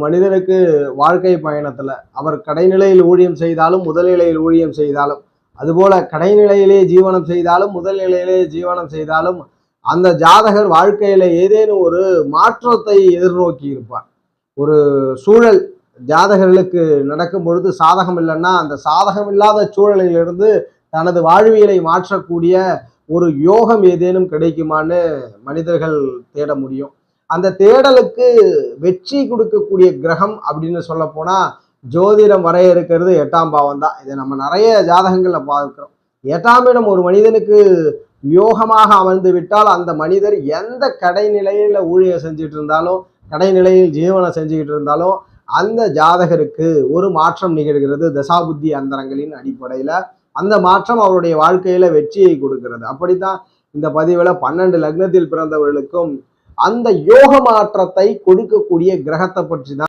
மனிதனுக்கு வாழ்க்கை பயணத்துல அவர் கடைநிலையில் ஊழியம் செய்தாலும் முதல் நிலையில் ஊழியம் செய்தாலும், அதுபோல கடைநிலையிலே ஜீவனம் செய்தாலும் முதல் நிலையிலே ஜீவனம் செய்தாலும் அந்த ஜாதகர் வாழ்க்கையில ஏதேனும் ஒரு மாற்றத்தை எதிர்நோக்கி இருப்பார். ஒரு சூழல் ஜாதகர்களுக்கு நடக்கும் பொழுது சாதகம் இல்லைன்னா அந்த சாதகம் இல்லாத சூழலிலிருந்து தனது வாழ்வியலை மாற்றக்கூடிய ஒரு யோகம் ஏதேனும் கிடைக்குமான்னு மனிதர்கள் தேட முடியும். அந்த தேடலுக்கு வெற்றி கொடுக்கக்கூடிய கிரகம் அப்படின்னு சொல்ல போனா ஜோதிடம் வரையறுக்கிறது 8ஆம் பாவம் தான். இதை நம்ம நிறைய ஜாதகங்கள்ல பார்க்கிறோம். 8ஆம் இடம் ஒரு மனிதனுக்கு யோகமாக அமர்ந்து விட்டால் அந்த மனிதர் எந்த கடைநிலையில ஊழியம் செஞ்சுட்டு இருந்தாலும், கடைநிலையில் ஜீவனம் செஞ்சுக்கிட்டு இருந்தாலும் அந்த ஜாதகருக்கு ஒரு மாற்றம் நிகழ்கிறது தசாபுத்தி அந்தரங்களின் அடிப்படையில. அந்த மாற்றம் அவருடைய வாழ்க்கையில வெற்றியை கொடுக்கிறது. அப்படித்தான் இந்த பதிவுல 12 லக்னத்தில் பிறந்தவர்களுக்கும் அந்த யோக மாற்றத்தை கொடுக்கக்கூடிய கிரகத்தை பற்றி தான்